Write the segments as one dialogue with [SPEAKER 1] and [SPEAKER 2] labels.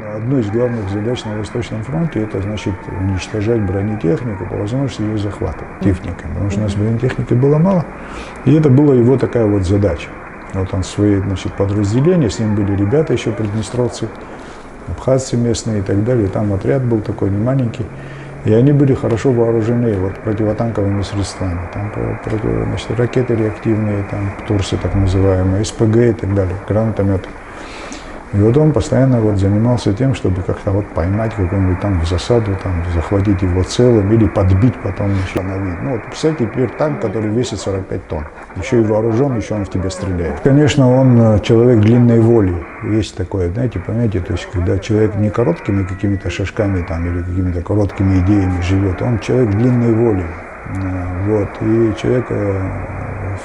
[SPEAKER 1] Одной из главных задач на Восточном фронте – это, значит, уничтожать бронетехнику, по возможности ее захватывать техникой, потому что у нас бронетехники было мало, и это была его такая вот задача. Вот он свои, значит, подразделения, с ним были ребята еще приднестровцы, абхазцы местные и так далее, там отряд был такой не маленький, и они были хорошо вооружены вот противотанковыми средствами, там значит, ракеты реактивные, там ТУРСы так называемые, СПГ и так далее, гранатометы. И вот он постоянно вот занимался тем, чтобы как-то вот поймать какую-нибудь там в засаду, там, захватить его целым или подбить потом еще на вид. Ну вот представьте, теперь танк, который весит 45 тонн, еще и вооружен, еще он в тебя стреляет. Конечно, он человек длинной воли, есть такое, знаете, понимаете, то есть когда человек не короткими какими-то шажками там или какими-то короткими идеями живет, он человек длинной воли, вот, и человек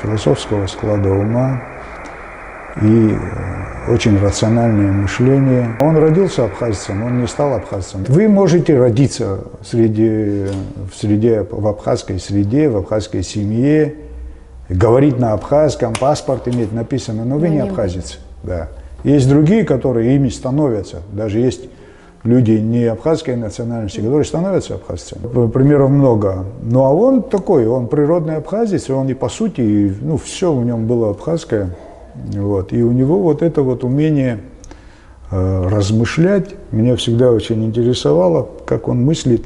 [SPEAKER 1] философского склада ума и очень рациональное мышление. Он родился абхазцем, он не стал абхазцем. Вы можете родиться в абхазской среде, в абхазской семье, говорить на абхазском, паспорт иметь написано, но вы не абхазец. Да. Есть другие, которые ими становятся. Даже есть люди не абхазской национальности, которые становятся абхазцами. Примеров много. Ну а он такой, он природный абхазец, и он и по сути, ну все в нем было абхазское. Вот. И у него вот это вот умение размышлять меня всегда очень интересовало, как он мыслит.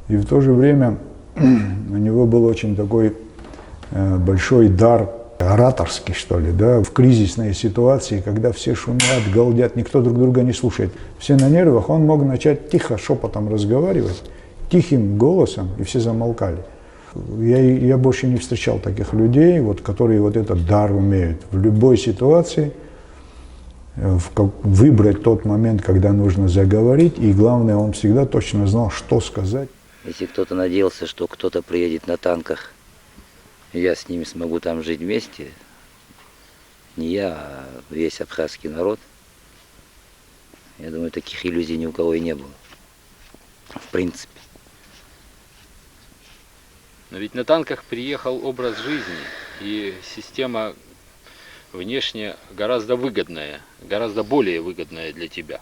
[SPEAKER 1] И в то же время у него был очень такой большой дар ораторский, что ли, да, в кризисной ситуации, когда все шумят, галдят, никто друг друга не слушает, все на нервах, он мог начать тихо, шепотом разговаривать, тихим голосом, и все замолкали. Я больше не встречал таких людей, вот, которые вот этот дар умеют в любой ситуации выбрать тот момент, когда нужно заговорить, и главное, он всегда точно знал, что сказать.
[SPEAKER 2] Если кто-то надеялся, что кто-то приедет на танках, и я с ними смогу там жить вместе, не я, а весь абхазский народ, я думаю, таких иллюзий ни у кого и не было, в принципе.
[SPEAKER 3] Но ведь на танках приехал образ жизни, и система внешне гораздо выгодная, гораздо более выгодная для тебя.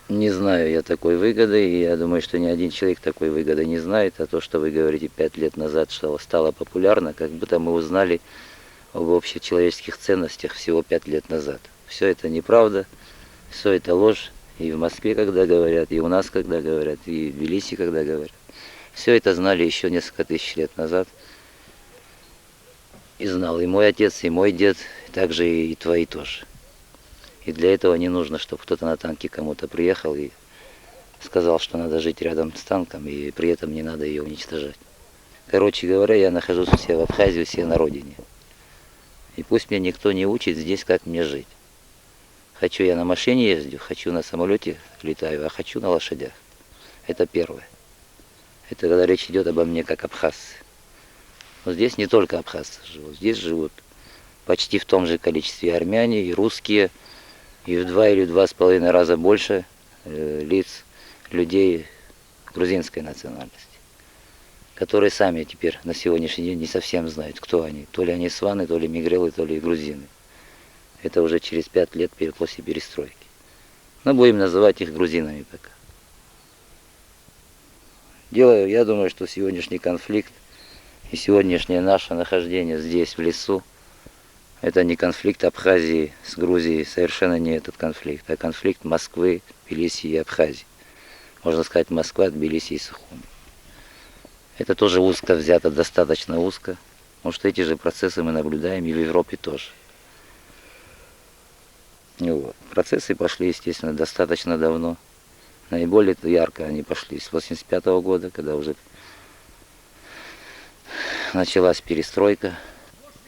[SPEAKER 2] Не знаю я такой выгоды, и я думаю, что ни один человек такой выгоды не знает. А то, что вы говорите 5 лет назад, что стало популярно, как будто мы узнали об общечеловеческих ценностях всего 5 лет назад. Все это неправда, все это ложь. И в Москве, когда говорят, и у нас, когда говорят, и в Тбилиси, когда говорят. Все это знали еще несколько тысяч лет назад. И знал и мой отец, и мой дед, также и твои тоже. И для этого не нужно, чтобы кто-то на танке кому-то приехал и сказал, что надо жить рядом с танком, и при этом не надо ее уничтожать. Короче говоря, я нахожусь у себя в Абхазии, у себя на родине. И пусть меня никто не учит здесь, как мне жить. Хочу я на машине ездю, хочу на самолете летаю, а хочу на лошадях. Это первое. Это когда речь идет обо мне как абхазцы. Но здесь не только абхазцы живут, здесь живут почти в том же количестве армяне и русские, и в 2 или 2,5 раза больше лиц, людей грузинской национальности, которые сами теперь на сегодняшний день не совсем знают, кто они. То ли они сваны, то ли мигрелы, то ли грузины. Это уже через 5 лет после перестройки. Но будем называть их грузинами пока. Я думаю, что сегодняшний конфликт и сегодняшнее наше нахождение здесь, в лесу, это не конфликт Абхазии с Грузией, совершенно не этот конфликт, а конфликт Москвы, Тбилиси и Абхазии. Можно сказать, Москва, Тбилиси и Сухуми. Это тоже узко взято, достаточно узко, потому что эти же процессы мы наблюдаем и в Европе тоже. Вот. Процессы пошли, естественно, достаточно давно. Наиболее ярко они пошли с 1985 года, когда уже началась перестройка.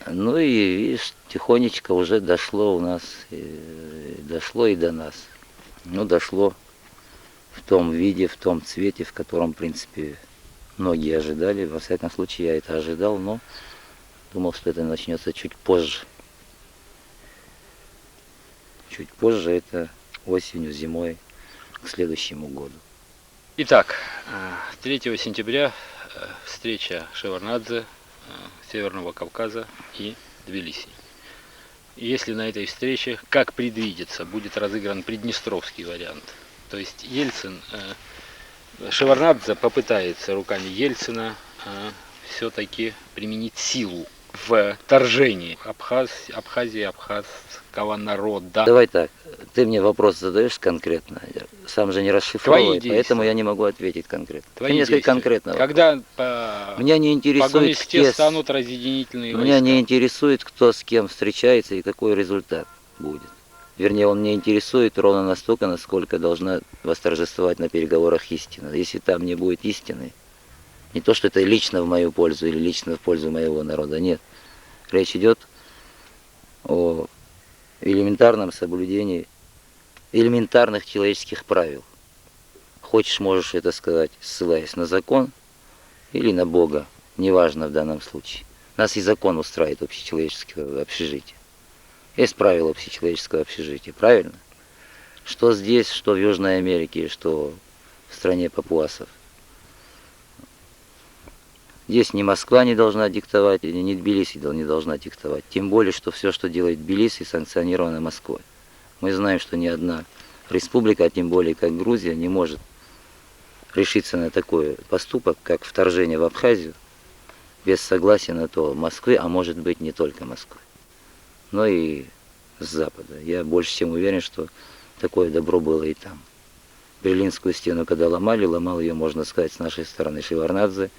[SPEAKER 2] Ну и, видишь, тихонечко уже дошло у нас, дошло и до нас. Ну, дошло в том виде, в том цвете, в котором, в принципе, многие ожидали. Во всяком случае, я это ожидал, но думал, что это начнется чуть позже. Чуть позже, это осенью, зимой, к следующему году.
[SPEAKER 3] Итак, 3 сентября встреча Шеварднадзе, Северного Кавказа и Тбилиси. И если на этой встрече, как предвидится, будет разыгран приднестровский вариант, То есть Ельцин, Шеварднадзе попытается руками Ельцина все-таки применить силу в вторжении Абхазии, абхазского народа.
[SPEAKER 2] Давай так, ты мне вопрос задаешь конкретно, сам же не расшифровывай, поэтому я не могу ответить конкретно.
[SPEAKER 3] Твои
[SPEAKER 2] ты мне скажи конкретно.
[SPEAKER 3] Когда
[SPEAKER 2] меня не интересует,
[SPEAKER 3] где станут разъединительные войска.
[SPEAKER 2] Меня не интересует, кто с кем встречается и какой результат будет. Вернее, он меня интересует ровно настолько, насколько должна восторжествовать на переговорах истина. Если там не будет истины, не то, что это лично в мою пользу или лично в пользу моего народа, нет. Речь идет о элементарном соблюдении элементарных человеческих правил. Хочешь, можешь это сказать, ссылаясь на закон или на Бога, неважно в данном случае. Нас и закон устраивает общечеловеческого общежития. Есть правила общечеловеческого общежития, правильно? Что здесь, что в Южной Америке, что в стране папуасов. Здесь ни Москва не должна диктовать, ни Тбилиси не должна диктовать. Тем более, что все, что делает Тбилиси, санкционировано Москвой. Мы знаем, что ни одна республика, а тем более как Грузия, не может решиться на такой поступок, как вторжение в Абхазию, без согласия на то Москвы, а может быть не только Москвы, но и с Запада. Я больше чем уверен, что такое добро было и там. Берлинскую стену, когда ломали, ломал ее, можно сказать, с нашей стороны Шеварднадзе.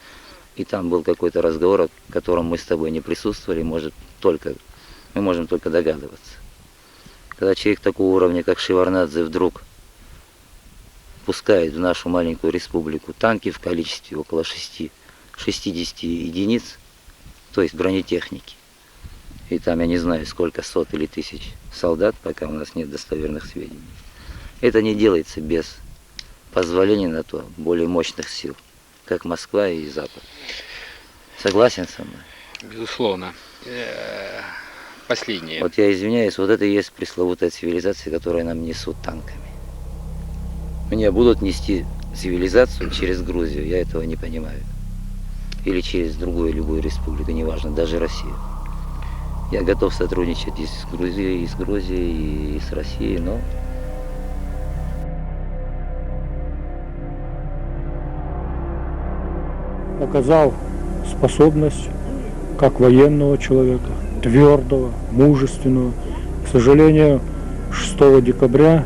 [SPEAKER 2] И там был какой-то разговор, о котором мы с тобой не присутствовали, мы можем только догадываться. Когда человек такого уровня, как Шеварднадзе, вдруг пускает в нашу маленькую республику танки в количестве около 60 единиц, то есть бронетехники, и там я не знаю сколько сот или тысяч солдат, пока у нас нет достоверных сведений, это не делается без позволения на то более мощных сил, как Москва и Запад. Согласен со мной?
[SPEAKER 3] Безусловно. Последнее.
[SPEAKER 2] Вот я извиняюсь, вот это и есть пресловутая цивилизация, которую нам несут танками. Мне будут нести цивилизацию через Грузию, я этого не понимаю. Или через другую любую республику, неважно, даже Россию. Я готов сотрудничать и с Грузией, и с Россией, но...
[SPEAKER 4] Показал способность как военного человека, твердого, мужественного. К сожалению, 6 декабря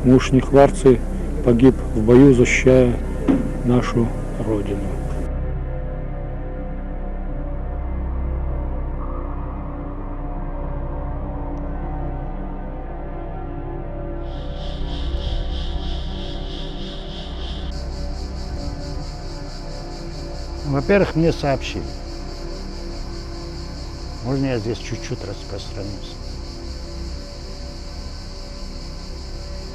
[SPEAKER 4] муж Нехварцы погиб в бою, защищая нашу Родину.
[SPEAKER 5] Во-первых, мне сообщили. Можно я здесь чуть-чуть распространюсь?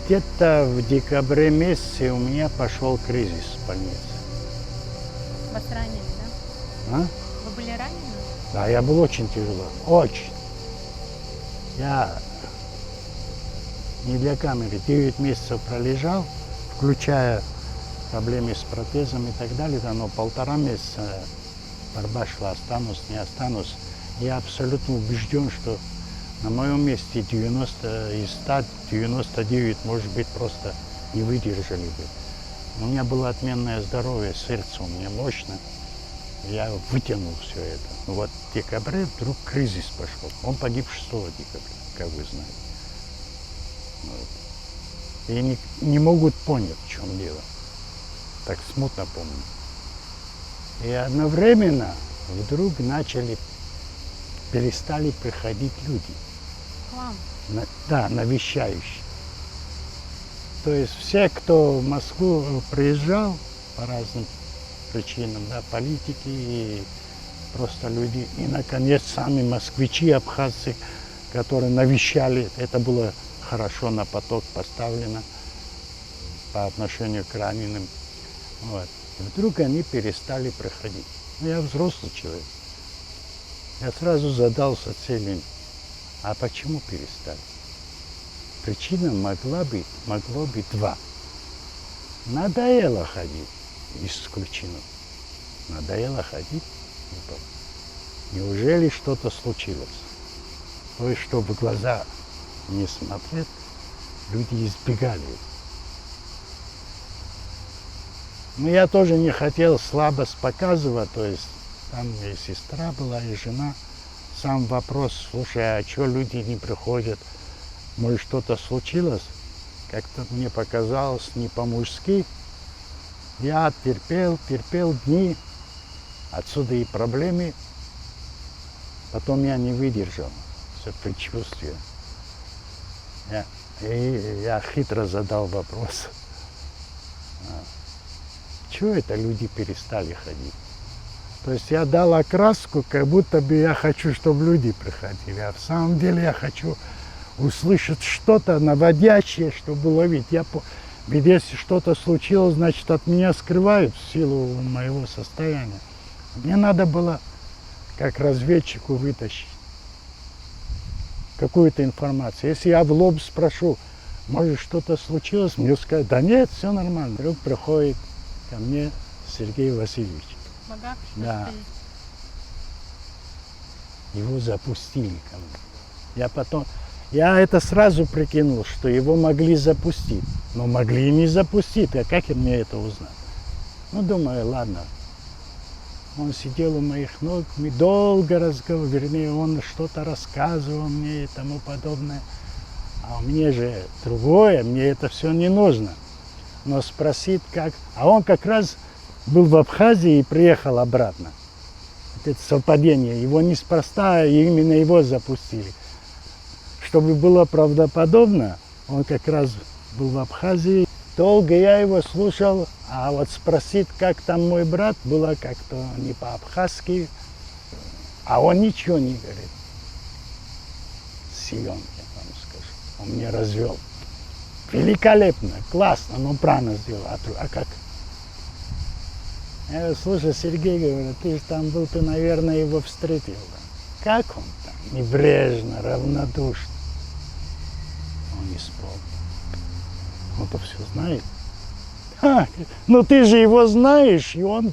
[SPEAKER 5] Где-то в декабре месяце у меня пошел кризис в больнице.
[SPEAKER 6] Вас ранили, да?
[SPEAKER 5] А?
[SPEAKER 6] Вы были ранены?
[SPEAKER 5] Да, я был очень тяжело. Очень. Я не для камеры 9 месяцев пролежал, включая проблемы с протезом и так далее, но 1,5 месяца борьба шла, останусь, не останусь. Я абсолютно убежден, что на моем месте 90 из 100, 99, может быть, просто не выдержали бы. У меня было отменное здоровье, сердце у меня мощно. Я вытянул все это. Но вот в декабре вдруг кризис пошел. Он погиб 6 декабря, как вы знаете. Вот. И не могут понять, в чем дело. Так смутно помню. И одновременно вдруг перестали приходить люди.
[SPEAKER 6] К вам?
[SPEAKER 5] Да, навещающие. То есть все, кто в Москву приезжал по разным причинам, да, политики и просто люди. И, наконец, сами москвичи, абхазцы, которые навещали, это было хорошо на поток поставлено по отношению к раненым. Вот. И вдруг они перестали проходить. Я взрослый человек. Я сразу задался целью, а почему перестали? Причина могло быть 2. Надоело ходить, исключено. Надоело ходить? Неужели что-то случилось? То есть, чтобы в глаза не смотреть, люди избегали Но я тоже не хотел слабость показывать, то есть там и сестра была, и жена. Сам вопрос, слушай, а что люди не приходят? Может, что-то случилось? Как-то мне показалось не по-мужски. Я терпел дни, отсюда и проблемы. Потом я не выдержал, все предчувствие. Я хитро задал вопрос. Чего это люди перестали ходить? То есть я дал окраску, как будто бы я хочу, чтобы люди приходили. А в самом деле я хочу услышать что-то наводящее, чтобы ловить. Ведь если что-то случилось, значит, от меня скрывают в силу моего состояния. Мне надо было, как разведчику, вытащить какую-то информацию. Если я в лоб спрошу, может, что-то случилось, мне скажут, да нет, все нормально. Вдруг приходит ко мне Сергей Васильевич. Да. Его запустили ко мне. Я это сразу прикинул, что его могли запустить. Но могли и не запустить. А как мне это узнать? Ну, думаю, ладно. Он сидел у моих ног, мы долго разговаривали, вернее, он что-то рассказывал мне и тому подобное. А мне же другое, мне это все не нужно. Но спросить как... А он как раз был в Абхазии и приехал обратно. Это совпадение. Его неспроста, именно его запустили. Чтобы было правдоподобно, он как раз был в Абхазии. Долго я его слушал, а вот спросить, как там мой брат, было как-то не по-абхазски. А он ничего не говорит. Силен, я вам скажу. Он мне развел. Великолепно, классно, ну правильно сделал. А как? Я говорю, слушай, Сергей, говорю, ты же там был, ты, наверное, его встретил. Как он там? Небрежно, равнодушно. Он не вспомнил. Он-то все знает. Ну ты же его знаешь, и он,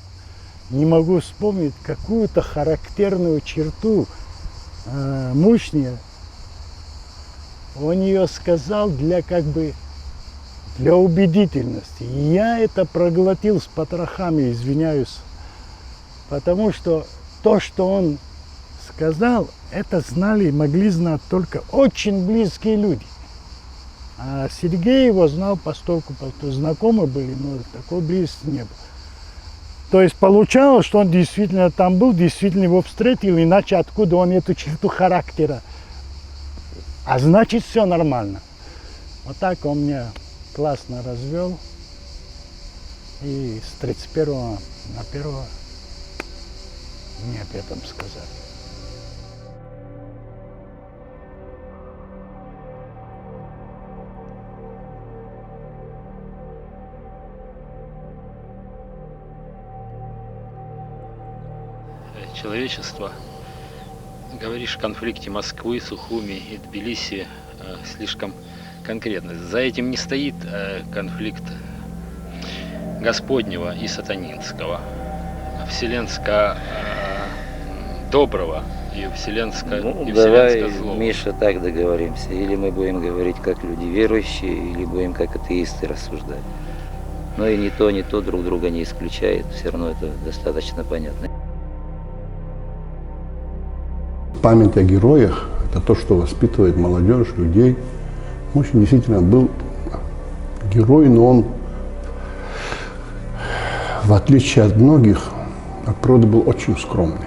[SPEAKER 5] не могу вспомнить, какую-то характерную черту мужчины. Он ее сказал для убедительности. И я это проглотил с потрохами, извиняюсь. Потому что то, что он сказал, это знали, могли знать только очень близкие люди. А Сергей его знал постольку, знакомы были, но такой близости не было. То есть получалось, что он действительно там был, действительно его встретил, иначе откуда он эту черту характера? А значит, все нормально. Вот так он меня классно развел. И с 31 на 1 мне об этом сказали.
[SPEAKER 3] Человечество, говоришь о конфликте Москвы, Сухуми и Тбилиси слишком конкретно. За этим не стоит конфликт Господнего и сатанинского, вселенско-доброго и вселенско-злого.
[SPEAKER 2] Давай, Миша, так договоримся. Или мы будем говорить как люди верующие, или будем как атеисты рассуждать. Но и ни то друг друга не исключает. Все равно это достаточно понятно.
[SPEAKER 7] Память о героях – это то, что воспитывает молодежь, людей. Мужчина действительно был герой, но он, в отличие от многих, от природы был очень скромный.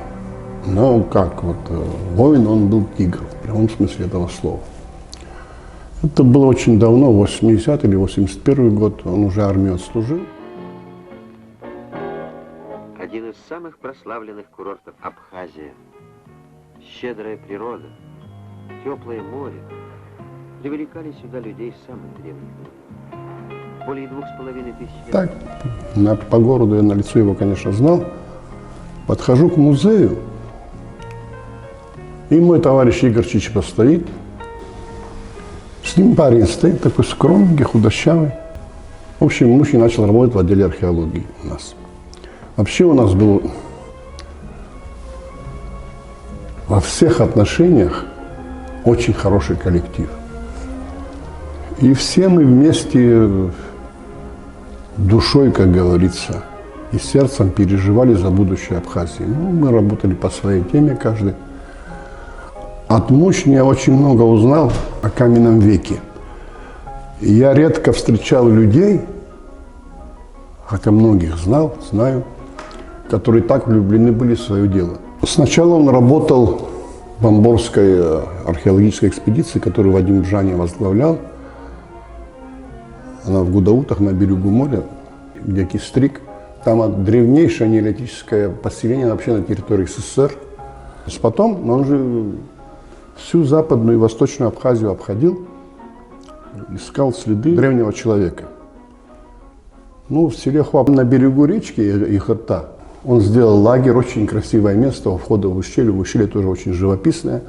[SPEAKER 7] Но как воин, он был тигр, в прямом смысле этого слова. Это было очень давно, 80 или 81 год, он уже армию отслужил.
[SPEAKER 8] Один из самых прославленных курортов Абхазия. Щедрая природа, теплое море привлекали сюда людей самых древних. Более 2500 лет.
[SPEAKER 7] Так, по городу я на лицо его, конечно, знал. Подхожу к музею, и мой товарищ Игорь Чичипа стоит. С ним парень стоит, такой скромненький, худощавый. В общем, мужчина начал работать в отделе археологии у нас. Вообще у нас был во всех отношениях очень хороший коллектив. И все мы вместе душой, как говорится, и сердцем переживали за будущее Абхазии. Ну, мы работали по своей теме каждый. От Мушни я очень много узнал о каменном веке. И я редко встречал людей, хотя многих знаю, которые так влюблены были в свое дело. Сначала он работал в Бомборской археологической экспедиции, которую Вадим Джани возглавлял. Она в Гудаутах на берегу моря, где Кистрик. Там древнейшее неолитическое поселение вообще на территории СССР. Потом он же всю западную и восточную Абхазию обходил, искал следы древнего человека. Ну, в селе Хуап на берегу речки Ихота он сделал лагерь, очень красивое место у входа в ущелье тоже очень живописное.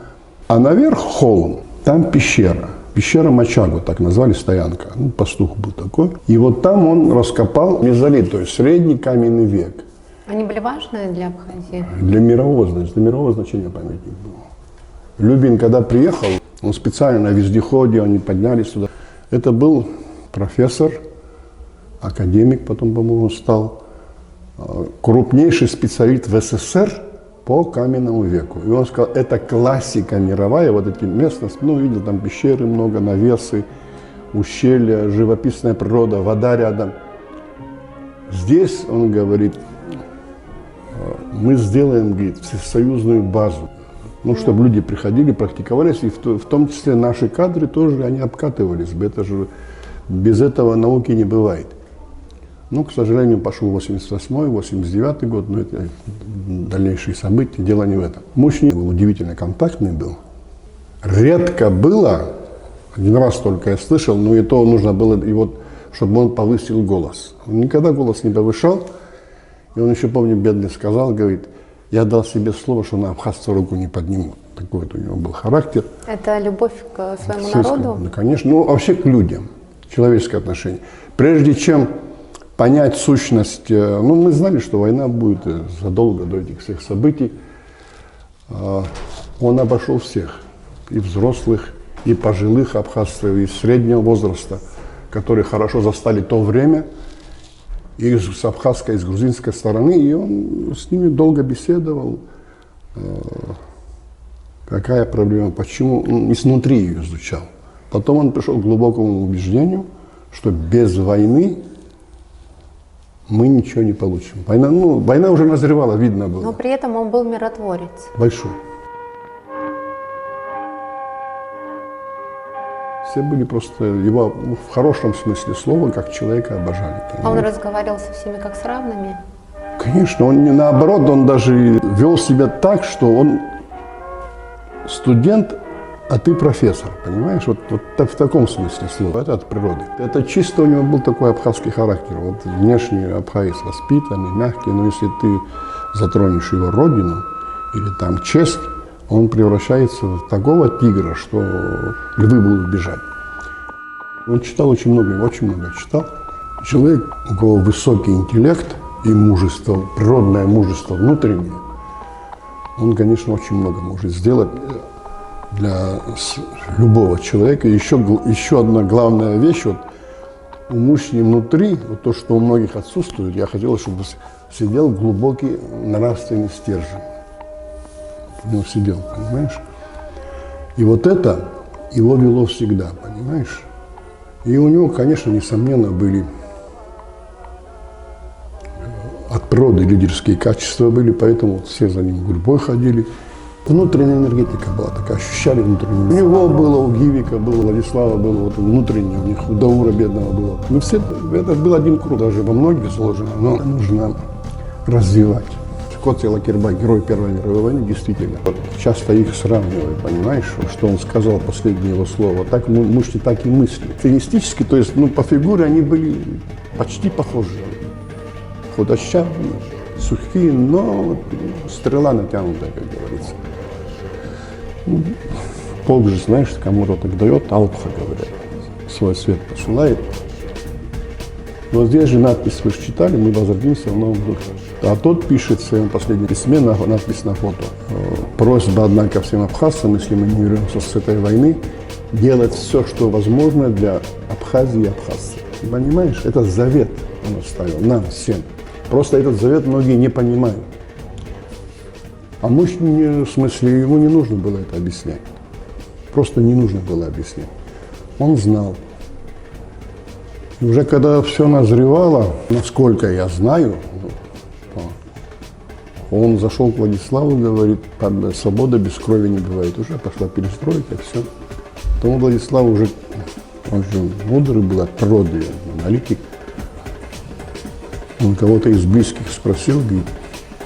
[SPEAKER 7] А наверх холм, там пещера. Пещера Мачагу, так назвали, стоянка. Ну, пастух был такой. И вот там он раскопал мезолит, то есть средний каменный век.
[SPEAKER 6] Они были важны для Абхазии?
[SPEAKER 7] Для мирового значения памятник был. Любин, когда приехал, он специально на вездеходе, они поднялись туда. Это был профессор, академик, потом, по-моему, стал крупнейший специалист в СССР по каменному веку. И он сказал, это классика мировая, вот эти местности, ну, видел, там пещеры много, навесы, ущелья, живописная природа, вода рядом. Здесь, он говорит, мы сделаем, говорит, всесоюзную базу, ну, чтобы люди приходили, практиковались, и в том числе наши кадры тоже, они обкатывались, это же, без этого науки не бывает. Ну, к сожалению, пошел 88-й, 89-й год, но это дальнейшие события, дело не в этом. Мушни был удивительно контактный был. Редко было, один раз только я слышал, но и то нужно было, и вот, чтобы он повысил голос. Он никогда голос не повышал, и он еще, помню, бедный сказал, говорит, я дал себе слово, что на абхазцу руку не подниму. Такой вот у него был характер.
[SPEAKER 6] Это любовь к своему народу?
[SPEAKER 7] Да, конечно, ну, вообще к людям, человеческое отношение. Прежде чем понять сущность, ну, мы знали, что война будет задолго до этих всех событий. Он обошел всех, и взрослых, и пожилых абхазцев, и среднего возраста, которые хорошо застали то время, и с абхазской, и с грузинской стороны, и он с ними долго беседовал. Какая проблема, почему, он изнутри ее изучал. Потом он пришел к глубокому убеждению, что без войны мы ничего не получим. Война уже назревала, видно было.
[SPEAKER 6] Но при этом он был миротворец.
[SPEAKER 7] Большой. Все были просто его в хорошем смысле слова, как человека обожали. Понимаете?
[SPEAKER 6] А он разговаривал со всеми как с равными?
[SPEAKER 7] Конечно, он не наоборот, он даже вел себя так, что он студент, а ты профессор, понимаешь? Вот в таком смысле слова. Это от природы. Это чисто у него был такой абхазский характер. Вот внешний абхазец воспитанный, мягкий, но если ты затронешь его родину или там честь, он превращается в такого тигра, что львы будут бежать. Он читал очень много читал. Человек, у кого высокий интеллект и мужество, природное мужество внутреннее, он, конечно, очень много может сделать для любого человека. Еще одна главная вещь, вот у мужчины внутри, вот то, что у многих отсутствует, я хотел, чтобы сидел глубокий нравственный стержень. У него сидел, понимаешь? И вот это его вело всегда, понимаешь? И у него, конечно, несомненно, были от природы лидерские качества были, поэтому все за ним гурьбой ходили. Внутренняя энергетика была такая, ощущали внутреннюю. У него было, у Гивика было, Владислава было, вот внутреннее, у них у Даура бедного было. Мы все, это был один круг, даже во многих сложено, но нужно развивать. Коци Лакирбай, герой Первой мировой войны, действительно, часто их сравнивают, понимаешь, что он сказал, последнее его слово. Так Мушни так и мысли. Стилистически, то есть, по фигуре они были почти похожи. Худощавые, сухие, но стрела натянутая, как говорится. Полк же, знаешь, кому-то так дает, алпха, говорят, свой свет посылает. Но здесь же надпись, вы же читали, мы возродимся в новом духе. А тот пишет в своем последнем письме, надпись на фото. Просьба, однако, всем абхазцам, если мы не вернемся с этой войны, делать все, что возможно для Абхазии и абхазцев. Понимаешь, это завет он оставил нам всем. Просто этот завет многие не понимают. А мы, в смысле, ему не нужно было это объяснять. Просто не нужно было объяснять. Он знал. И уже когда все назревало, насколько я знаю, он зашел к Владиславу и говорит, свобода без крови не бывает. Уже пошла перестройка, все. Потом Владислав уже, он же мудрый был от природы, аналитик. Он кого-то из близких спросил, говорит,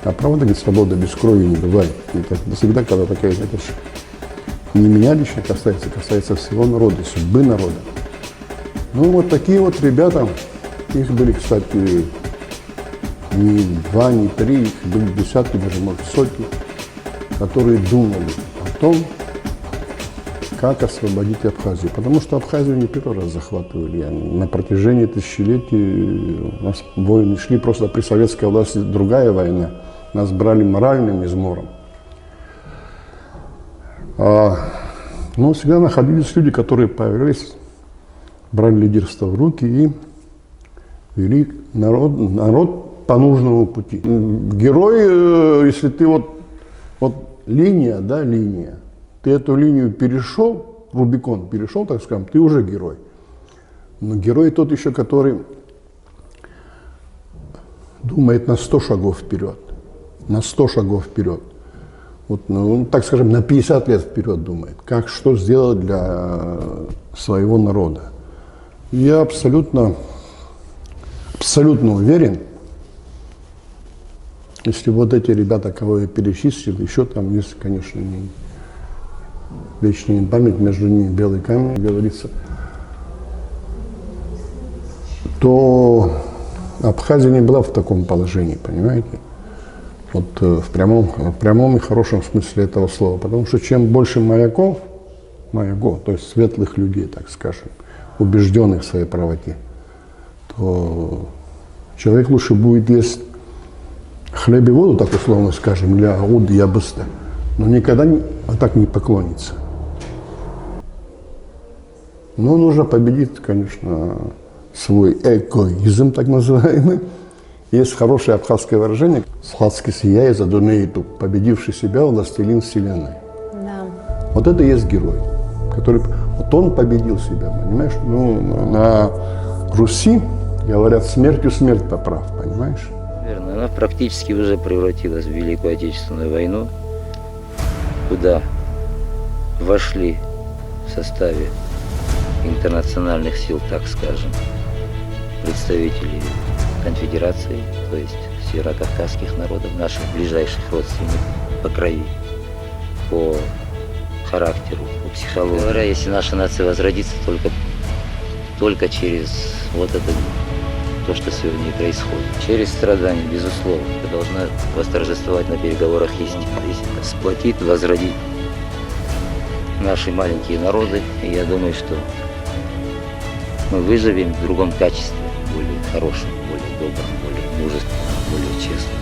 [SPEAKER 7] а правда, говорит, свобода без крови не бывает? Это всегда, когда такая, это же не меня лично касается всего народа, судьбы народа. Ну вот такие вот ребята, их были, кстати, не 2, не 3, их были десятки, даже, может, сотни, которые думали о том, как освободить Абхазию. Потому что Абхазию не первый раз захватывали. На протяжении тысячелетий у нас войны шли, просто при советской власти другая война. Нас брали моральным измором. Но всегда находились люди, которые появились, брали лидерство в руки и вели народ по нужному пути. Герой, если ты вот линия, да, линия, ты эту линию перешел, Рубикон перешел, так скажем, ты уже герой. Но герой тот еще, который думает на 100 шагов вперед. На 100 шагов вперед. Вот, ну, так скажем, на 50 лет вперед думает. Как, что сделать для своего народа. Я абсолютно уверен, если вот эти ребята, кого я перечислил, еще там есть, конечно, вечная память, между ними белый камень, говорится, то Абхазия не была в таком положении, понимаете? Вот в прямом и хорошем смысле этого слова. Потому что чем больше маяков, то есть светлых людей, так скажем, убежденных в своей правоте, то человек лучше будет есть хлеб и воду, так условно скажем, для ауд и абыста, но никогда так не поклонится. Но нужно победить, конечно, свой эгоизм, так называемый. Есть хорошее абхазское выражение «Сладкий сияй за дунейту», победивший себя властелин вселенной.
[SPEAKER 6] Да.
[SPEAKER 7] Вот это и есть герой, который, вот он победил себя, понимаешь? Ну, на Руси говорят, смертью смерть поправ, понимаешь?
[SPEAKER 2] Верно, она практически уже превратилась в Великую Отечественную войну, куда вошли в составе интернациональных сил, так скажем, представители конфедерации, то есть северокавказских народов, наших ближайших родственников по крови, по характеру, по психологии. Говоря, если наша нация возродится только через вот это, то, что сегодня и происходит. Через страдания, безусловно, это должна восторжествовать на переговорах истина. Если сплотить, возродить наши маленькие народы, и я думаю, что мы выживем в другом качестве, более хорошем, более добром, более мужественном, более честном.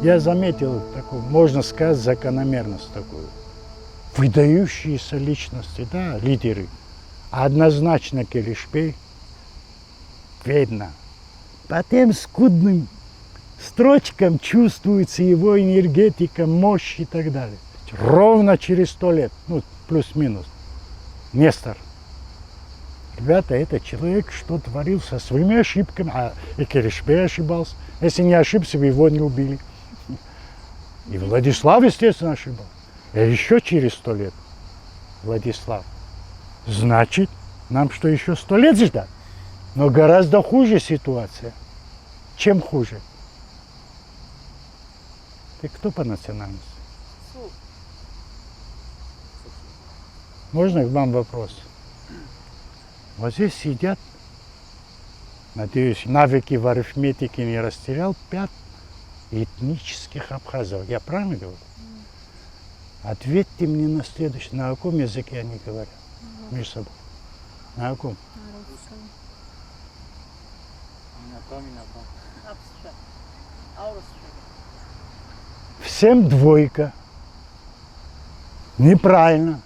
[SPEAKER 5] Я заметил такую, можно сказать, закономерность такую. Выдающиеся личности, да, лидеры, однозначно Келешпей, видно. По тем скудным строчкам чувствуется его энергетика, мощь и так далее. Ровно через 100 лет, ну, плюс-минус. Нестор. Ребята, этот человек что творил со своими ошибками, а и Киришпей ошибался. Если не ошибся, его не убили. И Владислав, естественно, ошибался. И еще через 100 лет Владислав. Значит, нам что, еще 100 лет ждать? Но гораздо хуже ситуация. Чем хуже? Ты кто по национальности? Можно к вам вопрос? Вот здесь сидят, надеюсь, навыки в арифметике не растерял, 5 этнических абхазов. Я правильно говорю? Ответьте мне на следующее, на каком языке они говорят между собой? На каком? Всем двойка. Неправильно.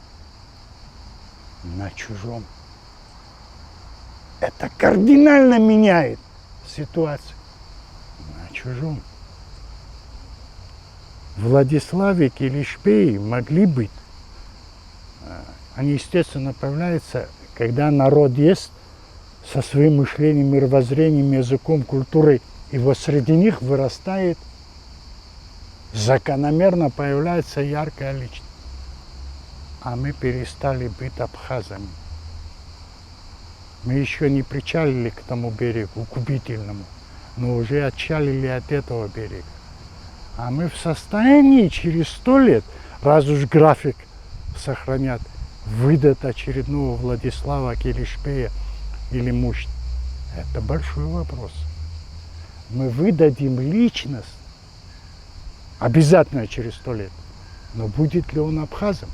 [SPEAKER 5] На чужом. Это кардинально меняет ситуацию. На чужом. Владислав и Киришпей могли быть. Они, естественно, появляются, когда народ есть со своим мышлением, мировоззрением, языком, культурой, и вот среди них вырастает, закономерно появляется яркая личность. А мы перестали быть абхазами. Мы еще не причалили к тому берегу, губительному, но уже отчалили от этого берега. А мы в состоянии через 100 лет, раз уж график сохранят, выдать очередного Владислава Киришпея или Мущ. Это большой вопрос. Мы выдадим личность обязательно через 100 лет, но будет ли он абхазом?